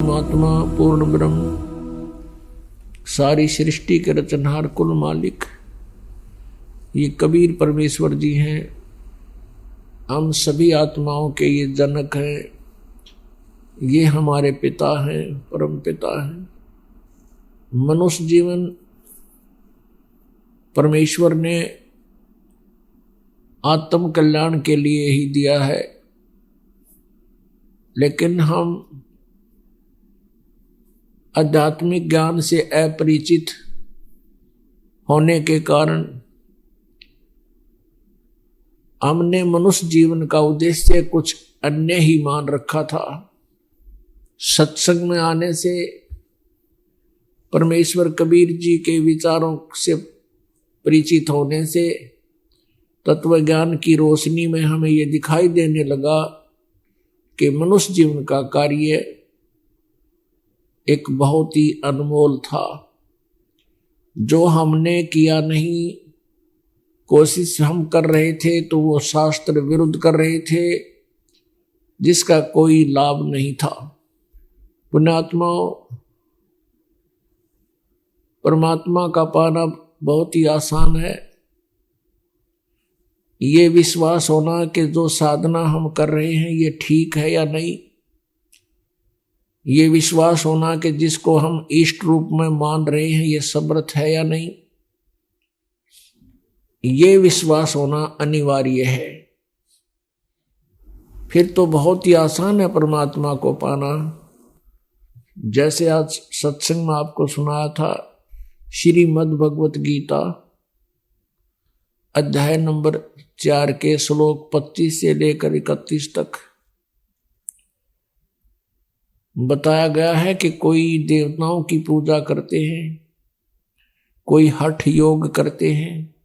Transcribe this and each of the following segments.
परमात्मा पूर्ण ब्रह्म सारी सृष्टि के रचनहार कुल मालिक ये कबीर परमेश्वर जी हैं। हम सभी आत्माओं के ये जनक हैं, ये हमारे पिता हैं, परम पिता हैं। मनुष्य जीवन परमेश्वर ने आत्म कल्याण के लिए ही दिया है, लेकिन हम आध्यात्मिक ज्ञान से अपरिचित होने के कारण हमने मनुष्य जीवन का उद्देश्य कुछ अन्य ही मान रखा था। सत्संग में आने से, परमेश्वर कबीर जी के विचारों से परिचित होने से, तत्व ज्ञान की रोशनी में हमें ये दिखाई देने लगा कि मनुष्य जीवन का कार्य एक बहुत ही अनमोल था, जो हमने किया नहीं। कोशिश हम कर रहे थे तो वो शास्त्र विरुद्ध कर रहे थे, जिसका कोई लाभ नहीं था। पुण्यात्माओं, परमात्मा का पाना बहुत ही आसान है। ये विश्वास होना कि जो साधना हम कर रहे हैं ये ठीक है या नहीं, ये विश्वास होना कि जिसको हम इष्ट रूप में मान रहे हैं ये समर्थ है या नहीं, ये विश्वास होना अनिवार्य है। फिर तो बहुत ही आसान है परमात्मा को पाना। जैसे आज सत्संग में आपको सुनाया था, श्रीमद् भगवत गीता अध्याय नंबर 4 के श्लोक 25 से लेकर 31 तक बताया गया है कि कोई देवताओं की पूजा करते हैं, कोई हठ योग करते हैं,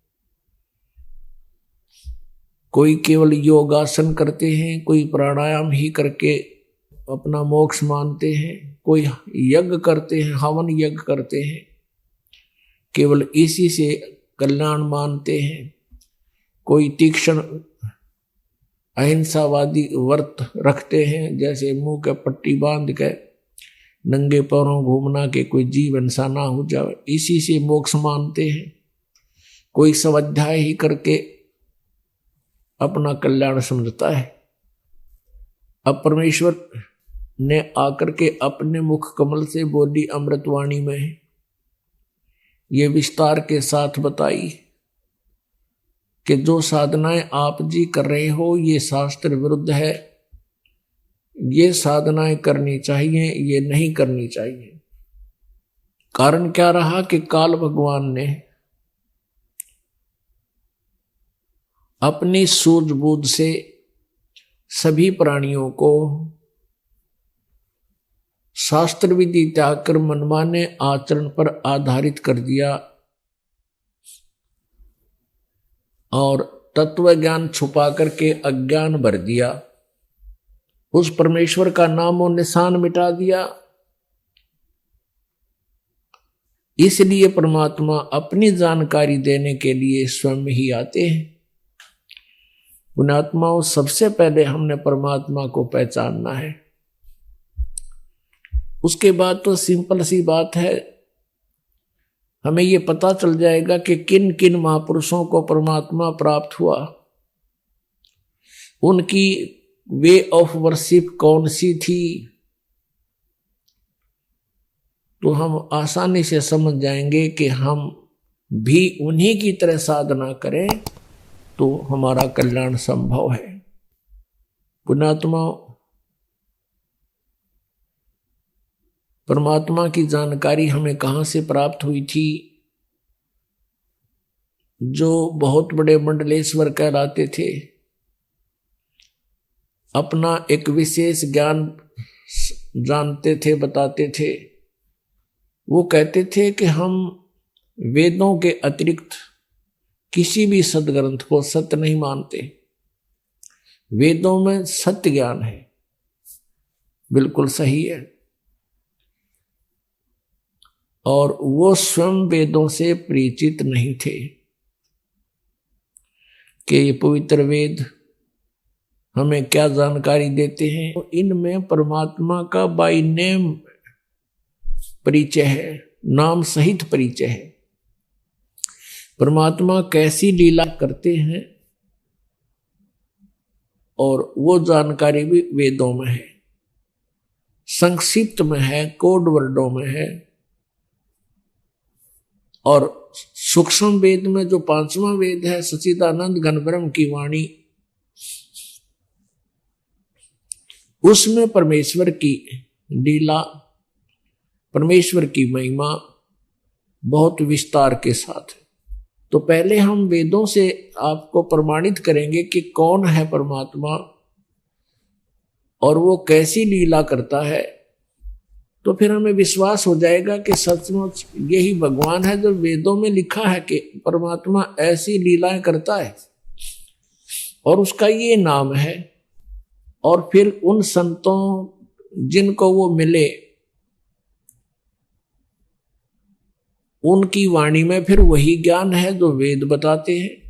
कोई केवल योगासन करते हैं, कोई प्राणायाम ही करके अपना मोक्ष मानते हैं, कोई यज्ञ करते हैं, हवन यज्ञ करते हैं, केवल इसी से कल्याण मानते हैं, कोई तीक्ष्ण अहिंसावादी व्रत रखते हैं, जैसे मुंह के पट्टी बांध के नंगे पैरों घूमना के कोई जीव हिंसा ना हो जाए, इसी से मोक्ष मानते हैं। कोई स्वाध्याय ही करके अपना कल्याण समझता है। अब परमेश्वर ने आकर के अपने मुख कमल से बोली अमृतवाणी में ये विस्तार के साथ बताई कि जो साधनाएं आप जी कर रहे हो ये शास्त्र विरुद्ध है, ये साधनाएं करनी चाहिए, ये नहीं करनी चाहिए। कारण क्या रहा कि काल भगवान ने अपनी सूझबूझ से सभी प्राणियों को शास्त्र विधि त्याग कर मनमाने आचरण पर आधारित कर दिया और तत्व ज्ञान छुपा करके अज्ञान भर दिया। उस परमेश्वर का नाम और निशान मिटा दिया। इसलिए परमात्मा अपनी जानकारी देने के लिए स्वयं ही आते हैं। पुण्यात्माओं, सबसे पहले हमने परमात्मा को पहचानना है। उसके बाद तो सिंपल सी बात है, हमें ये पता चल जाएगा कि किन किन महापुरुषों को परमात्मा प्राप्त हुआ, उनकी वे ऑफ वर्शिप कौन सी थी, तो हम आसानी से समझ जाएंगे कि हम भी उन्हीं की तरह साधना करें तो हमारा कल्याण संभव है। पुण्यात्माओं, परमात्मा की जानकारी हमें कहां से प्राप्त हुई थी? जो बहुत बड़े मंडलेश्वर कहलाते थे, अपना एक विशेष ज्ञान जानते थे, बताते थे। वो कहते थे कि हम वेदों के अतिरिक्त किसी भी सदग्रंथ को सत्य नहीं मानते। वेदों में सत्य ज्ञान है, बिल्कुल सही है। और वो स्वयं वेदों से परिचित नहीं थे कि ये पवित्र वेद हमें क्या जानकारी देते हैं। तो इनमें परमात्मा का बाय नेम परिचय है, नाम सहित परिचय है। परमात्मा कैसी लीला करते हैं और वो जानकारी भी वेदों में है, संक्षिप्त में है, कोड वर्डों में है। और सूक्ष्म वेद में जो 5वां वेद है, सच्चिदानंद घन ब्रह्म की वाणी, उसमें परमेश्वर की लीला, परमेश्वर की महिमा बहुत विस्तार के साथ है। तो पहले हम वेदों से आपको प्रमाणित करेंगे कि कौन है परमात्मा और वो कैसी लीला करता है, तो फिर हमें विश्वास हो जाएगा कि सचमुच यही भगवान है जो वेदों में लिखा है कि परमात्मा ऐसी लीलाएं करता है और उसका ये नाम है। और फिर उन संतों जिनको वो मिले, उनकी वाणी में फिर वही ज्ञान है जो वेद बताते हैं।